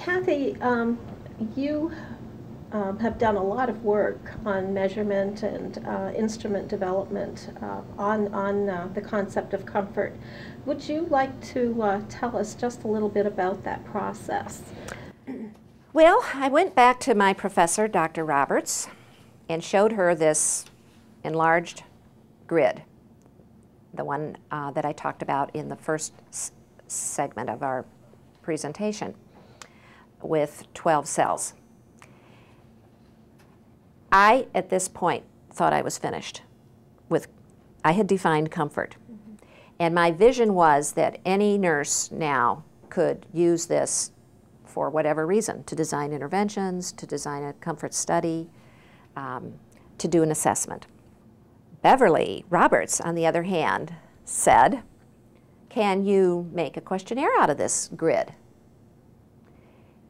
Kathy, you have done a lot of work on measurement and instrument development on the concept of comfort. Would you like to tell us just a little bit about that process? Well, I went back to my professor, Dr. Roberts, and showed her this enlarged grid, the one that I talked about in the first segment of our presentation, with 12 cells. I, at this point, thought I was finished with, I had defined comfort. Mm-hmm. And my vision was that any nurse now could use this for whatever reason, to design interventions, to design a comfort study, to do an assessment. Beverly Roberts, on the other hand, said, can you make a questionnaire out of this grid?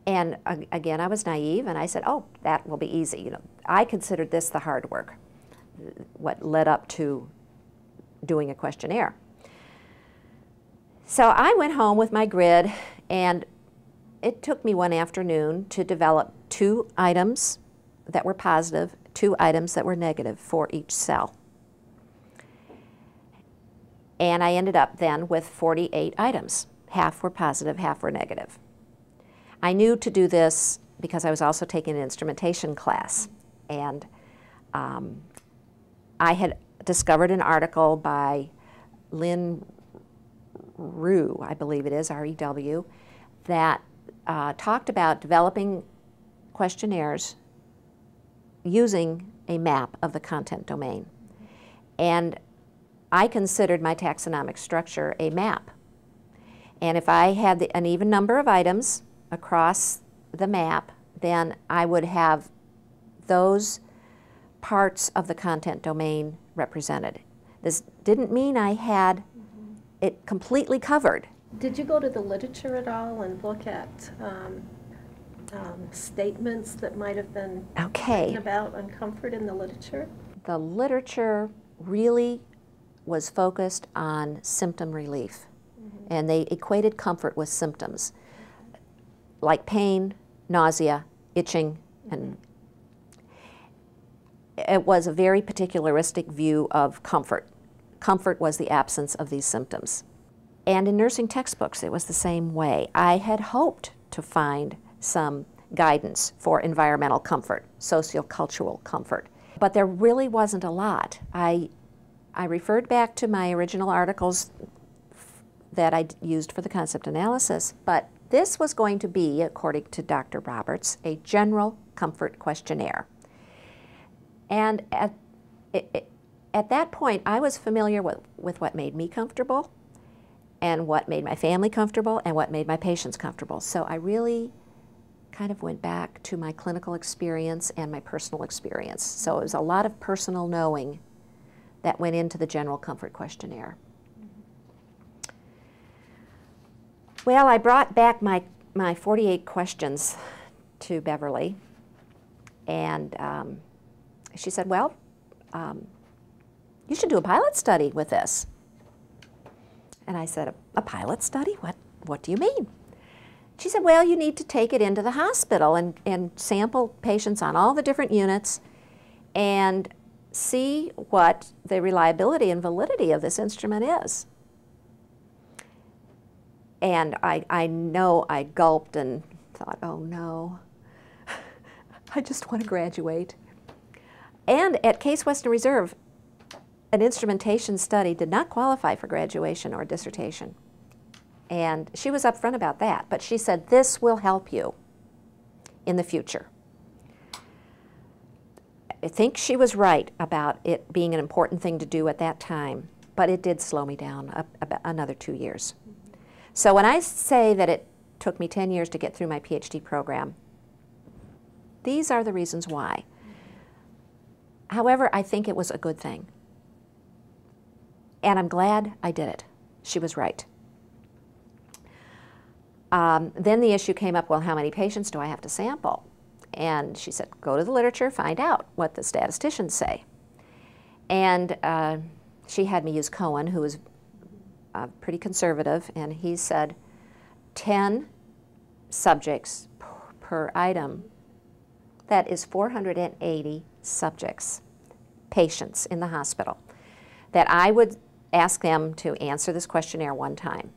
And again, I was naive, and I said, oh, that will be easy. You know, I considered this the hard work, what led up to doing a questionnaire. So I went home with my grid, and it took me one afternoon to develop 2 items that were positive, 2 items that were negative for each cell. And I ended up then with 48 items. Half were positive, half were negative. I knew to do this because I was also taking an instrumentation class, and I had discovered an article by Lynn Rue, I believe it is, R-E-W, that talked about developing questionnaires using a map of the content domain. And I considered my taxonomic structure a map. And if I had an even number of items across the map, then I would have those parts of the content domain represented. This didn't mean I had it completely covered. Did you go to the literature at all and look at statements that might have been written about uncomfort in the literature? The literature really was focused on symptom relief, and they equated comfort with symptoms like pain, nausea, itching, and it was a very particularistic view of comfort. Comfort was the absence of these symptoms. And in nursing textbooks, it was the same way. I had hoped to find some guidance for environmental comfort, sociocultural comfort, but there really wasn't a lot. I referred back to my original articles that I used for the concept analysis, but this was going to be, according to Dr. Roberts, a general comfort questionnaire. And at that point, I was familiar with what made me comfortable and what made my family comfortable and what made my patients comfortable. So I really kind of went back to my clinical experience and my personal experience. So it was a lot of personal knowing that went into the general comfort questionnaire. Well, I brought back my 48 questions to Beverly, and she said, well, you should do a pilot study with this. And I said, a pilot study? What do you mean? She said, well, you need to take it into the hospital and sample patients on all the different units and see what the reliability and validity of this instrument is. And I know I gulped and thought, oh no, I just want to graduate. And at Case Western Reserve, an instrumentation study did not qualify for graduation or dissertation. And she was upfront about that, but she said, this will help you in the future. I think she was right about it being an important thing to do at that time, but it did slow me down about another 2 years. So when I say that it took me 10 years to get through my PhD program, these are the reasons why. However, I think it was a good thing. And I'm glad I did it. She was right. Then the issue came up, well, how many patients do I have to sample? And she said, go to the literature, find out what the statisticians say. And she had me use Cohen, who was pretty conservative, and he said 10 subjects per item, that is 480 subjects, patients in the hospital, that I would ask them to answer this questionnaire one time.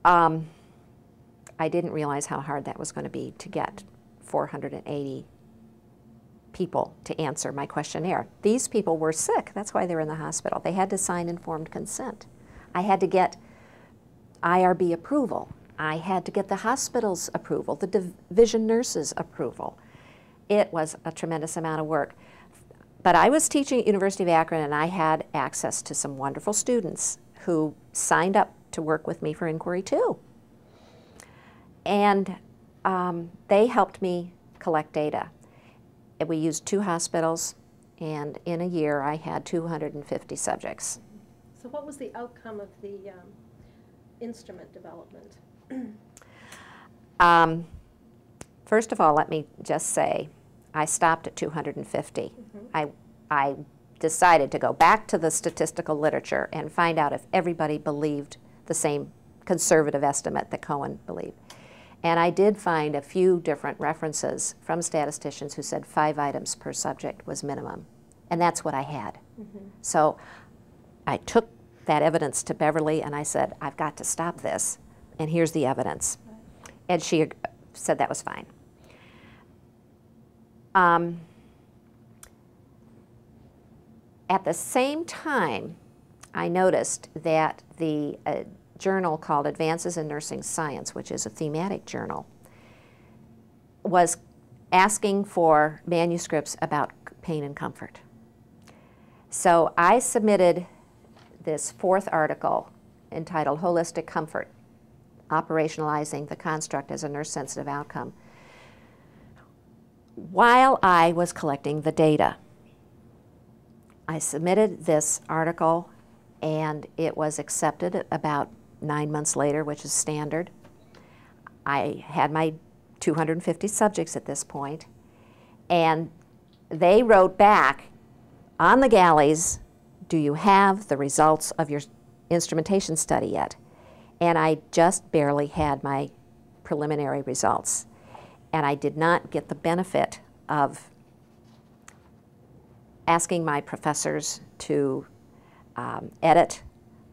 I didn't realize how hard that was going to be to get 480 people to answer my questionnaire. These people were sick. That's why they were in the hospital. They had to sign informed consent. I had to get IRB approval. I had to get the hospital's approval, the division nurse's approval. It was a tremendous amount of work. But I was teaching at University of Akron, and I had access to some wonderful students who signed up to work with me for inquiry too. And they helped me collect data. We used 2 hospitals, and in a year I had 250 subjects. So what was the outcome of the instrument development? First of all, let me just say, I stopped at 250. I decided to go back to the statistical literature and find out if everybody believed the same conservative estimate that Cohen believed. And I did find a few different references from statisticians who said 5 items per subject was minimum. And that's what I had. So I took that evidence to Beverly and I said, I've got to stop this, and here's the evidence. And she said that was fine. At the same time, I noticed that the journal called Advances in Nursing Science, which is a thematic journal, was asking for manuscripts about pain and comfort. So I submitted this 4th article entitled Holistic Comfort, Operationalizing the Construct as a Nurse-Sensitive Outcome, while I was collecting the data. I submitted this article, and it was accepted about 9 months later, which is standard. I had my 250 subjects at this point, and they wrote back on the galleys, do you have the results of your instrumentation study yet? And I just barely had my preliminary results. And I did not get the benefit of asking my professors to edit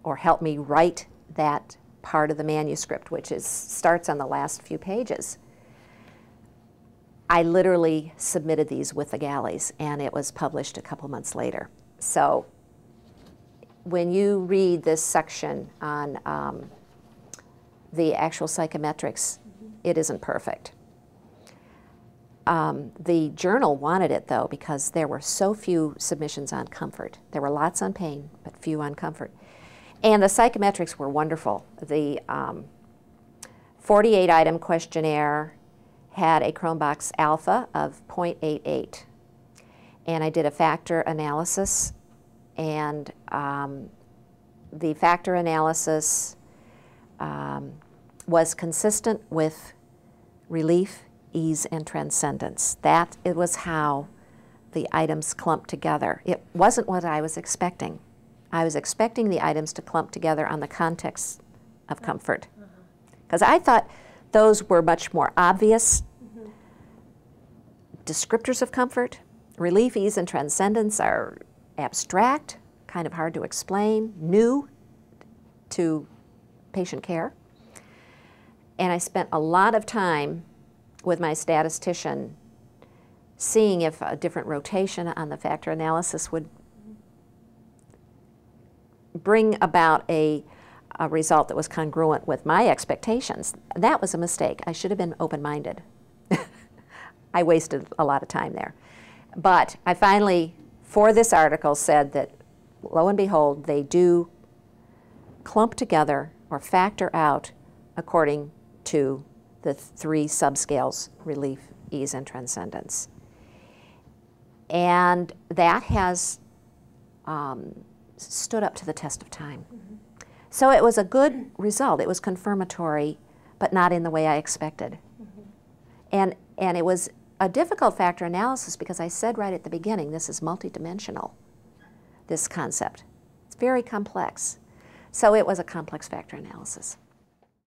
or help me write that part of the manuscript, which starts on the last few pages. I literally submitted these with the galleys, and it was published a couple months later. So when you read this section on the actual psychometrics, it isn't perfect. The journal wanted it, though, because there were so few submissions on comfort. There were lots on pain, but few on comfort. And the psychometrics were wonderful. The 48-item questionnaire had a Cronbach's alpha of 0.88. And I did a factor analysis, and the factor analysis was consistent with relief, ease, and transcendence. It was how the items clumped together. It wasn't what I was expecting. I was expecting the items to clump together on the context of comfort, because I thought those were much more obvious descriptors of comfort. Relief, ease, and transcendence are abstract, kind of hard to explain, new to patient care. And I spent a lot of time with my statistician seeing if a different rotation on the factor analysis would bring about a result that was congruent with my expectations. That was a mistake. I should have been open-minded. I wasted a lot of time there. But I finally, for this article, said that, lo and behold, they do clump together or factor out according to the 3 subscales: relief, ease, and transcendence. And that has stood up to the test of time. So it was a good result. It was confirmatory, but not in the way I expected. And it was a difficult factor analysis because I said right at the beginning, this is multidimensional, this concept. It's very complex. So it was a complex factor analysis.